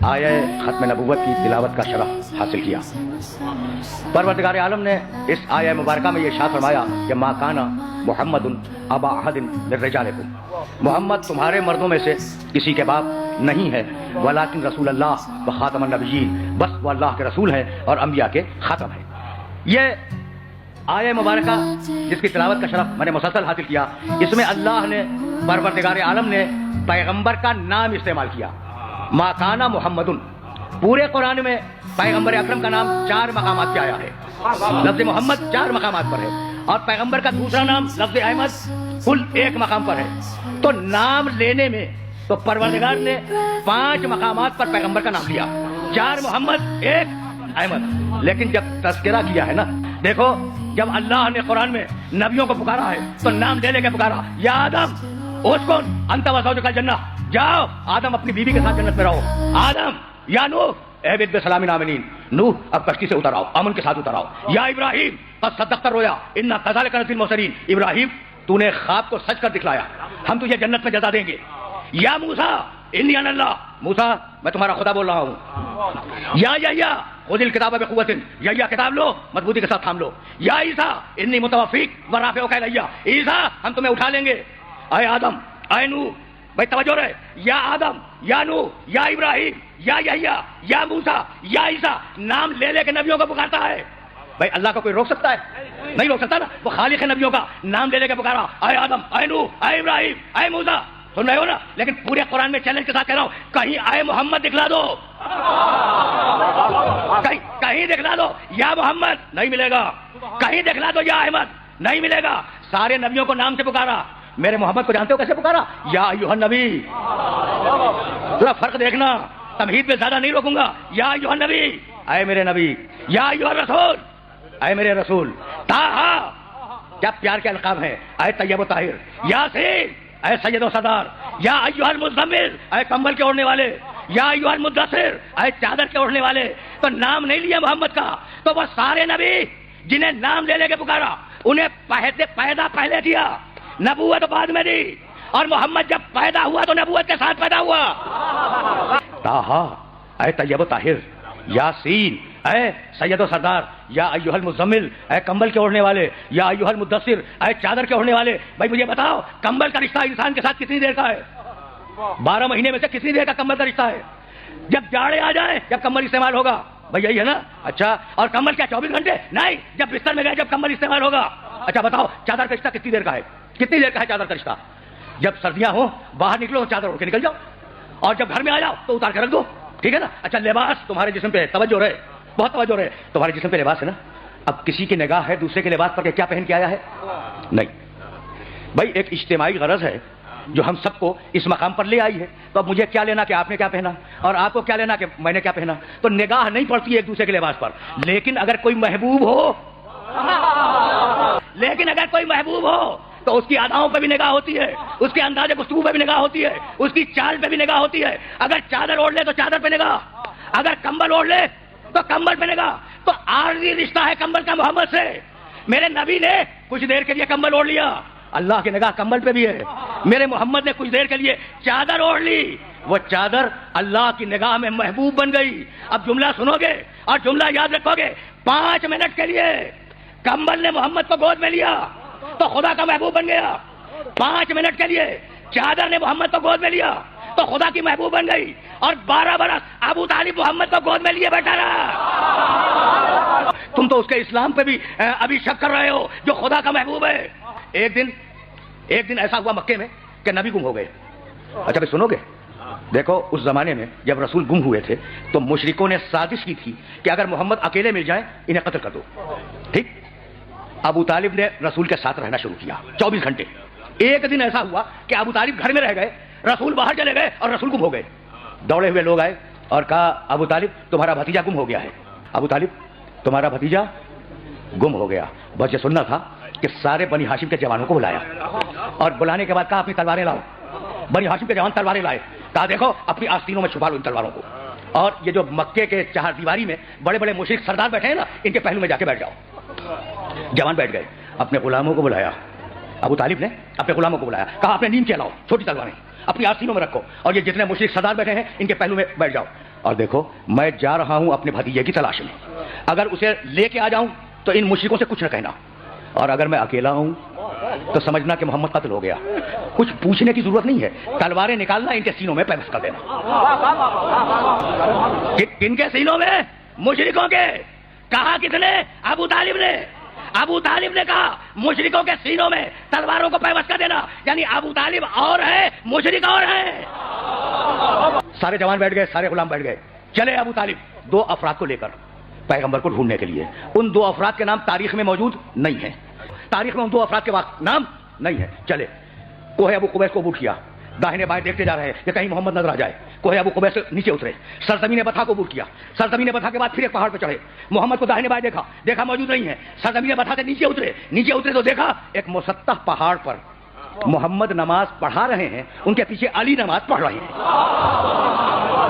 آیہ ختم نبوت کی تلاوت کا شرف حاصل کیا۔ پروردگار عالم نے اس آیہ مبارکہ میں یہ ارشاد فرمایا کہ ما کان محمد ابا احد من رجالکم، محمد تمہارے مردوں میں سے کسی کے باپ نہیں ہے، ولکن رسول اللہ و خاتم النبیین، بس وہ اللہ کے رسول ہیں اور انبیاء کے خاتم ہیں۔ یہ آیہ مبارکہ جس کی تلاوت کا شرف میں نے مسلسل حاصل کیا، اس میں اللہ نے پروردگار عالم نے پیغمبر کا نام استعمال کیا، ما کان محمد۔ پورے قرآن میں پیغمبر اکرم کا نام 4 مقامات پہ آیا ہے، لفظ محمد 4 مقامات پر ہے، اور پیغمبر کا دوسرا نام لفظ احمد کل 1 مقام پر ہے۔ تو نام لینے میں تو پروردگار نے 5 مقامات پر پیغمبر کا نام لیا، 4 محمد 1 احمد۔ لیکن جب تذکرہ کیا ہے نا، دیکھو جب اللہ نے قرآن میں نبیوں کو پکارا ہے تو نام لے لے کے پکارا، یا آدم اسکن انت و زوجک الجنہ، جاؤ آدم اپنی بیوی کے ساتھ جنت میں رہو، آدم یا نوح اہبط بسلام آمنین، نوح اب کشتی سے اتر آؤ، امن کے ساتھ اتر آؤ، یا ابراہیم قد صدقت الرؤیا انا کذلک نجزی المحسنین، ابراہیم تو نے خواب کو سچ کر دکھلایا، ہم تجھے جنت میں جزا دیں گے، یا موسیٰ انی انا اللہ، موسیٰ میں تمہارا خدا بول رہا ہوں، یا یحییٰ خذ الکتاب بقوۃ، یحییٰ کتاب لو مضبوطی کے ساتھ تھام لو، یا عیسیٰ انی متوفیک ورافعک الیہ، عیسیٰ ہم تمہیں اٹھا لیں گے، اے آدم اے نوح، بھائی توجہ رہے، یا آدم یا نوح یا ابراہیم یا یحییٰ یا موسیٰ یا عیسیٰ، نام لے لے کے نبیوں کو پکارتا ہے۔ بھائی اللہ کو کوئی روک سکتا ہے؟ نہیں روک سکتا نا، وہ خالق ہے نبیوں کا، نام لے لے کے پکارا، اے آدم اے نوح اے ابراہیم اے موسیٰ، سن رہے ہو نا؟ لیکن پورے قرآن میں چیلنج کے ساتھ کہہ رہا ہوں، کہیں اے محمد دکھلا دو، کہیں دکھلا دو یا محمد، نہیں ملے گا، کہیں دکھلا دو یا احمد، نہیں ملے گا۔ سارے نبیوں کو نام سے پکارا، میرے محمد کو جانتے ہو کیسے پکارا؟ یا ایھا النبی، تھوڑا فرق دیکھنا، تمہید پہ زیادہ نہیں روکوں گا، یا ایھا النبی اے میرے نبی، یا ایھا الرسول اے میرے رسول، طٰہٰ کیا پیار کے القاب ہیں، اے طیب و طاہر، یاسین اے سید و سردار، یا ایھا المزمل اے کمبل کے اوڑھنے والے، یا ایھا المدثر اے چادر کے اوڑھنے والے۔ تو نام نہیں لیا محمد کا، تو وہ سارے نبی جنہیں نام لے لے کے پکارا انہیں پیدا پہلے کیا، نبوت بعد میں دی، اور محمد جب پیدا ہوا تو نبوت کے ساتھ پیدا ہوا۔ طٰہٰ اے طیب و طاہر، یاسین اے سید و سردار، یا ایھا المزمل اے کمبل کے اوڑھنے والے، یا ایھا المدثر اے چادر کے اوڑھنے والے۔ بھائی مجھے بتاؤ کمبل کا رشتہ انسان کے ساتھ کتنی دیر کا ہے؟ 12 مہینے میں سے کتنی دیر کا کمبل کا رشتہ ہے؟ جب جاڑے آ جائیں جب کمبل استعمال ہوگا، بھائی یہی ہے نا؟ اچھا، اور کمبل کیا 24 گھنٹے؟ نہیں، جب بستر میں گئے جب کمبل استعمال ہوگا۔ اچھا بتاؤ چادر کا رشتہ کتنی دیر کا ہے؟ کتنی دیر کا ہے چادر کا رشتہ؟ جب سردیاں ہوں باہر نکلو چادر اڑ کے نکل جاؤ، اور جب گھر میں آ جاؤ تو اتار کے رکھ دو، ٹھیک ہے نا؟ اچھا لباس تمہارے جسم پہ توجہ رہے، بہت توجہ رہے، تمہارے جسم پہ لباس ہے نا، اب کسی کی نگاہ ہے دوسرے کے لباس پر کہ کیا پہن کے آیا ہے؟ نہیں بھائی، ایک اجتماعی غرض ہے جو ہم سب کو اس مقام پر لے آئی ہے، تو اب مجھے کیا لینا کہ آپ نے کیا پہنا، اور آپ کو کیا لینا کہ میں نے کیا پہنا؟ تو نگاہ نہیں پڑتی ہے ایک دوسرے کے لباس پر، لیکن اگر کوئی محبوب ہو تو اس کی اداؤں پہ بھی نگاہ ہوتی ہے، اس کے انداز گفتگو پہ بھی نگاہ ہوتی ہے، اس کی چال پہ بھی نگاہ ہوتی ہے۔ اگر چادر اوڑھ لے تو چادر پہ نگاہ، اگر کمبل اوڑھ لے تو کمبل پہ نگاہ۔ تو عارضی رشتہ ہے کمبل کا محمد سے۔ میرے نبی نے کچھ دیر کے لیے کمبل اوڑھ لیا، اللہ کی نگاہ کمبل پہ بھی ہے۔ میرے محمد نے کچھ دیر کے لیے چادر اوڑھ لی، وہ چادر اللہ کی نگاہ میں محبوب بن گئی۔ اب جملہ سنو گے اور جملہ یاد رکھو گے، 5 منٹ کے لیے کمبل نے محمد کو گود میں لیا تو خدا کا محبوب بن گیا، 5 منٹ کے لیے چادر نے محمد کو گود میں لیا تو خدا کی محبوب بن گئی، اور 12 برس ابو طالب محمد کو گود میں لیے بیٹھا رہا۔ تم تو اس کے اسلام پہ بھی ابھی شک کر رہے ہو جو خدا کا محبوب ہے۔ ایک دن ایسا ہوا مکے میں کہ نبی گم ہو گئے۔ اچھا بھائی سنو گے، دیکھو اس زمانے میں جب رسول گم ہوئے تھے تو مشرکوں نے سازش کی تھی کہ اگر محمد اکیلے مل جائیں انہیں قتل کر دو، ٹھیک؟ ابو طالب نے رسول کے ساتھ رہنا شروع کیا 24 گھنٹے۔ ایک دن ایسا ہوا کہ ابو طالب گھر میں رہ گئے، رسول باہر چلے گئے اور رسول گم ہو گئے۔ دوڑے ہوئے لوگ آئے اور کہا ابو طالب تمہارا بھتیجا گم ہو گیا ہے، ابو طالب تمہارا بھتیجا گم ہو گیا۔ بس یہ سننا تھا کہ سارے بنی ہاشم کے جوانوں کو بلایا، اور بلانے کے بعد کہا اپنی تلواریں لاؤ۔ بنی ہاشم کے جوان تلواریں لائے، کہا دیکھو اپنی آستینوں میں چھپا لو ان تلواروں کو، اور یہ جو مکے کے چہار دیواری میں بڑے بڑے مشرک سردار بیٹھے ہیں نا، ان کے پہلو میں جا کے بیٹھ جاؤ۔ جوان بیٹھ گئے، اپنے غلاموں کو بلایا، ابو طالب نے اپنے غلاموں کو بلایا، کہا اپنے نیم کے لاؤ چھوٹی تلواریں، اپنی آستینوں میں رکھو، اور یہ جتنے مشرک سردار بیٹھے ہیں ان کے پہلو میں بیٹھ جاؤ۔ اور دیکھو میں جا رہا ہوں اپنے بھتیجے کی تلاش میں، اگر اسے لے کے آ جاؤں تو ان مشرکوں سے کچھ نہ کہنا، اور اگر میں اکیلا ہوں تو سمجھنا کہ محمد قتل ہو گیا، کچھ پوچھنے کی ضرورت نہیں ہے، تلواریں نکالنا، ان کے سینوں میں پیوست کر دینا۔ کن کے سینوں میں؟ مشرکوں کے۔ کہا کس نے؟ ابو طالب نے۔ ابو طالب نے کہا مشرکوں کے سینوں میں تلواروں کو پیوست کر دینا، یعنی ابو طالب اور ہے، مشرک اور ہے۔ سارے جوان بیٹھ گئے، سارے غلام بیٹھ گئے، چلے ابو طالب 2 افراد کو لے کر پیغمبر کو ڈھونڈنے کے لیے۔ ان 2 افراد کے نام تاریخ میں موجود نہیں ہیں، تاریخ میں ان 2 افراد کے نام نہیں ہے۔ چلے کوہ ابو قبیس کو عبور کیا، داہنے بائیں دیکھتے جا رہے ہیں کہ کہیں محمد نظر آ جائے۔ کوہ ابو قبیس سے نیچے اترے، سرزمین بطحا کو عبور کیا، سرزمین بطحا کے بعد پھر ایک پہاڑ پہ چڑھے، محمد کو داہنے بائیں دیکھا موجود نہیں ہے، سرزمین بطحا سے نیچے اترے تو دیکھا ایک مسطح پہاڑ پر محمد نماز پڑھا رہے ہیں، ان کے پیچھے علی نماز پڑھ رہے ہیں۔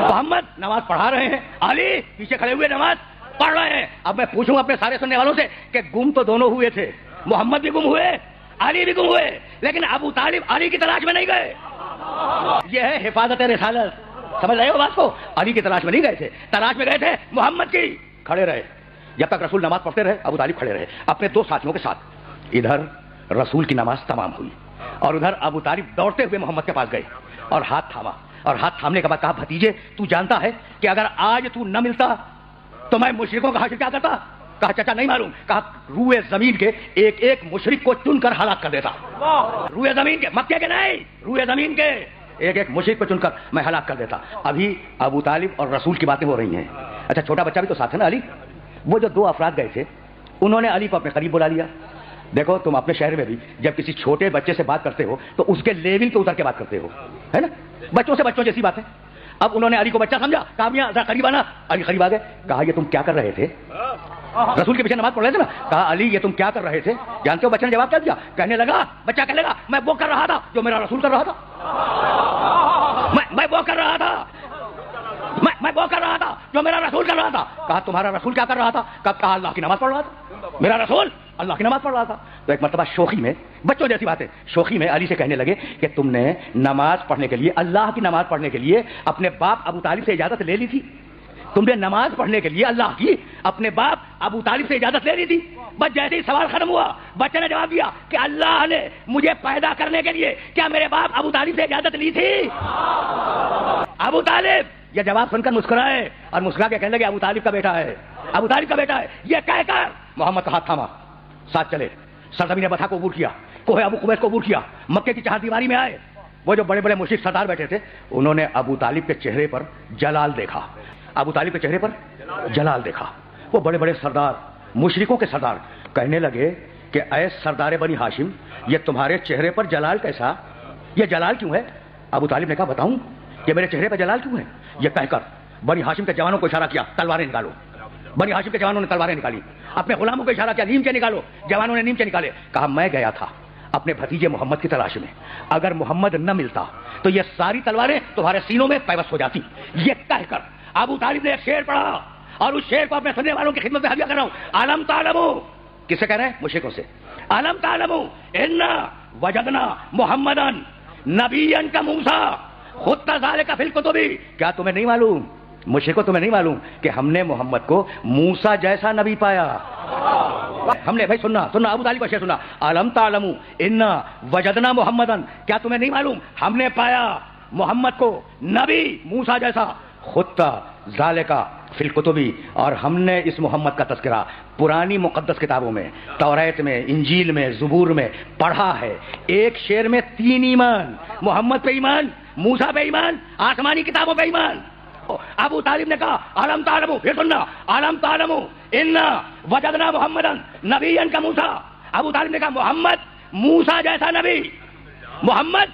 محمد نماز پڑھا رہے ہیں، علی پیچھے کھڑے ہوئے نماز پڑھ رہے ہیں۔ اب میں پوچھوں اپنے سارے سننے والوں سے کہ گم تو دونوں ہوئے تھے، محمد بھی گم ہوئے، علی بھی گم ہوئے، لیکن ابو طالب علی کی تلاش میں نہیں گئے۔ یہ ہے حفاظت رسالت، سمجھ رہے ہو بات کو؟ علی کی تلاش میں نہیں گئے تھے، تلاش میں گئے تھے محمد کی۔ کھڑے رہے جب تک رسول نماز پڑھتے رہے، ابو طالب کھڑے رہے اپنے 2 ساتھیوں کے ساتھ۔ ادھر رسول کی نماز تمام ہوئی اور ادھر ابو طالب دوڑتے ہوئے محمد کے پاس گئے اور ہاتھ تھاما، اور ہاتھ تھامنے کے بعد کہا بھتیجے تو جانتا ہے کہ اگر آج تو نہ ملتا تو میں مشرکوں کا حشر کیا کرتا؟ کہا چچا نہیں معلوم۔ کہا روئے زمین کے ایک ایک مشرک کو چن کر ہلاک کر دیتا، روئے زمین کے، مکے کے نہیں، روئے زمین کے ایک ایک مشرک کو چن کر میں ہلاک کر دیتا۔ ابھی ابو طالب اور رسول کی باتیں ہو رہی ہیں۔ اچھا چھوٹا بچہ بھی تو ساتھ ہے نا علی؟ وہ جو 2 افراد گئے تھے انہوں نے علی کو اپنے قریب بلا لیا۔ دیکھو تم اپنے شہر میں بھی جب کسی چھوٹے بچے سے بات کرتے ہو تو اس کے لیول پہ اتر کے بات کرتے ہو، ہے نا؟ بچوں سے بچوں جیسی بات ہے۔ اب انہوں نے علی کو بچہ سمجھا، کہا میاں ذرا قریب آنا۔ علی قریب آ گئے، کہا یہ تم کیا کر رہے تھے؟ رسول کے پیچھے نماز پڑھ رہے تھے نا۔ کہا علی یہ تم کیا کر رہے تھے؟ جانتے ہو بچے نے جواب کیا دیا؟ کہنے لگا، بچہ کہنے لگا میں وہ کر رہا تھا جو میرا رسول کر رہا تھا، میں وہ کر رہا تھا، میں وہ کر رہا تھا جو میرا رسول کر رہا تھا۔ کہا تمہارا رسول کیا کر رہا تھا؟ کہا اللہ کی نماز پڑھ رہا تھا، میرا رسول اللہ کی نماز پڑھ رہا تھا۔ تو ایک مرتبہ شوخی میں، بچوں جیسی بات ہے، شوخی میں علی سے کہنے لگے کہ تم نے نماز پڑھنے کے لیے، اللہ کی نماز پڑھنے کے لیے اپنے باپ ابو طالب سے اجازت لے لی تھی؟ تم نے نماز پڑھنے کے لیے اللہ کی اپنے باپ ابو طالب سے اجازت لے لی تھی؟ بس جیسے ہی سوال ختم ہوا بچے نے جواب دیا کہ اللہ نے مجھے پیدا کرنے کے لیے کیا میرے باپ ابو طالب سے اجازت لی تھی؟ ابو طالب یہ جواب سن کر مسکرائے اور مسکرا کے کہنے لگے ابو طالب کا بیٹا ہے، ابو طالب کا بیٹا ہے۔ یہ کہہ کر محمد کا ہاتھ تھاما، ساتھ چلے، سرزمین بطحا کو عبور کیا، کوہ ابو قبیس کو عبور کیا، مکے کی 4 دیواری میں آئے۔ وہ جو بڑے بڑے مشرک سردار بیٹھے تھے انہوں نے ابو طالب کے چہرے پر جلال دیکھا، ابو طالب کے چہرے پر جلال دیکھا۔ وہ بڑے بڑے سردار، مشرکوں کے سردار کہنے لگے کہ اے سردار بنی ہاشم، یہ تمہارے چہرے پر جلال کیسا؟ یہ جلال کیوں ہے؟ ابو طالب نے کہا بتاؤں کہ میرے چہرے پر جلال کیوں ہے؟ یہ کہہ کر بنی ہاشم کے جوانوں کو اشارہ کیا، تلواریں نکالو۔ بنی ہاشم کے جوانوں نے تلواریں نکالی، اپنے غلاموں کو اشارہ کیا، نیمچے نکالو۔ جوانوں نے نیمچے نکالے۔ کہا میں گیا تھا اپنے بھتیجے محمد کی تلاش میں، اگر محمد نہ ملتا تو یہ ساری تلواریں تمہارے سینوں میں پیوست ہو جاتی۔ یہ کہہ کر ابو طالب نے ایک شعر پڑھا اور اس شعر کو اپنے سننے والوں کی خدمت میں حاضر کر رہا ہوں۔ علم تعلمو، کس سے کہہ رہے ہیں؟ مشرکوں سے۔ علم تعلمو انا وجدنا محمدن نبیا کموسیٰ خط ذالک فی الکتب، کیا تمہیں نہیں معلوم، مشرکو تمہیں نہیں معلوم کہ ہم نے محمد کو موسیٰ جیسا نبی پایا؟ ہم نے، بھائی سننا ابو طالب کا شعر سننا، علم تعلمو انا وجدنا محمدن، کیا تمہیں نہیں معلوم ہم نے پایا محمد کو نبی موسیٰ جیسا، خط ذالک فی الکتب، اور ہم نے اس محمد کا تذکرہ پرانی مقدس کتابوں میں، توریت میں، انجیل میں، زبور میں پڑھا ہے۔ ایک شعر میں 3 ایمان، محمد پہ ایمان، موسیٰ پہ ایمان، آسمانی کتابوں پہ ایمان۔ ابو طالب نے کہا علم تعلمو، پھر سننا، علم تعلمو انا وجدنا محمدن نبیا کموسیٰ۔ ابو طالب نے کہا محمد موسیٰ جیسا نبی، محمد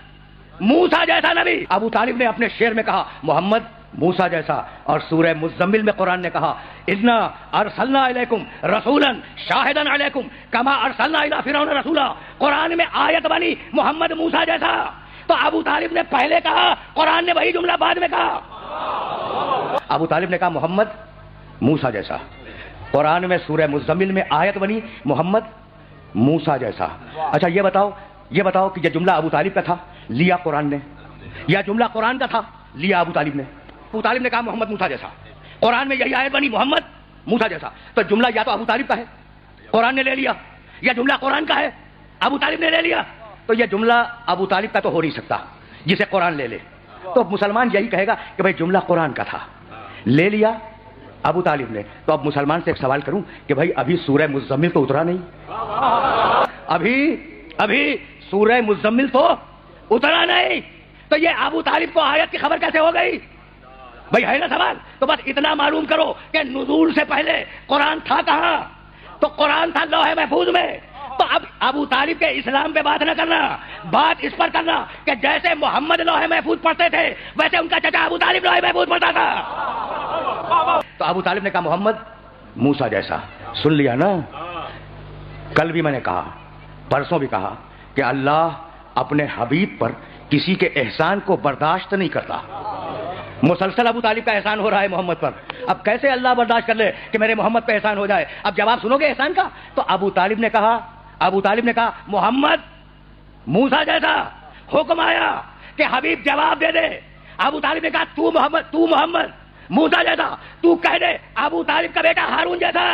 موسیٰ جیسا نبی۔ ابو طالب نے اپنے شعر میں کہا محمد موسیٰ جیسا، اور سورہ مزمل میں قرآن نے کہا انا ارسلنا الیکم رسولا شاہدا علیکم کما ارسلنا الی فرعون رسولا۔ قرآن میں آیت بنی محمد موسیٰ جیسا، تو ابو طالب نے پہلے کہا، قرآن نے وہی جملہ بعد میں کہا۔ ابو طالب نے کہا محمد موسیٰ جیسا، قرآن میں سورہ مزمل میں آیت بنی محمد موسیٰ جیسا۔ اچھا یہ بتاؤ کہ یہ جملہ ابو طالب کا تھا، لیا قرآن نے، یا جملہ قرآن کا تھا، لیا ابو طالب نے؟ ابو طالب نے کہا محمد موسیٰ جیسا. قرآن میں یہی آیت بنی محمد موسیٰ جیسا. تو جملہ یا تو ابو طالب کا ہے قرآن نے لے لیا, یا جملہ قرآن کا ہے ابو طالب نے لے لیا. تو یہ جملہ ابو طالب کا تو ہو نہیں سکتا جسے قرآن لے لے. تو مسلمان یہی کہے گا کہ بھائی جملہ قرآن کا تھا, لے لیا ابو طالب نے. تو اب مسلمان سے ایک سوال کروں کہ بھائی ابھی سورہ مزمل تو اترا نہیں, ابھی سورہ مزمل تو اترا نہیں, تو یہ ابو طالب کو آیت کی خبر کیسے ہو گئی؟ بھائی ہے نا سوال. تو بس اتنا معلوم کرو کہ نزول سے پہلے قرآن تھا کہاں؟ تو قرآن تھا لوح محفوظ میں. تو اب ابو طالب کے اسلام پہ بات نہ کرنا, بات اس پر کرنا کہ جیسے محمد لوح محفوظ پڑھتے تھے ویسے ان کا چچا ابو طالب لوح محفوظ پڑھتا تھا. تو ابو طالب نے کہا محمد موسیٰ جیسا. سن لیا نا, کل بھی میں نے کہا, پرسوں بھی کہا کہ اللہ اپنے حبیب پر کسی کے احسان کو برداشت نہیں کرتا. مسلسل ابو طالب کا احسان ہو رہا ہے محمد پر, اب کیسے اللہ برداشت کر لے کہ میرے محمد پہ احسان ہو جائے؟ اب جواب سنو گے احسان کا. تو ابو طالب نے کہا محمد موسیٰ جیسا. حکم آیا کہ حبیب جواب دے دے. ابو طالب نے کہا تو محمد موسیٰ جیسا. تو کہہ دے ابو طالب کا بیٹا ہارون جیسا.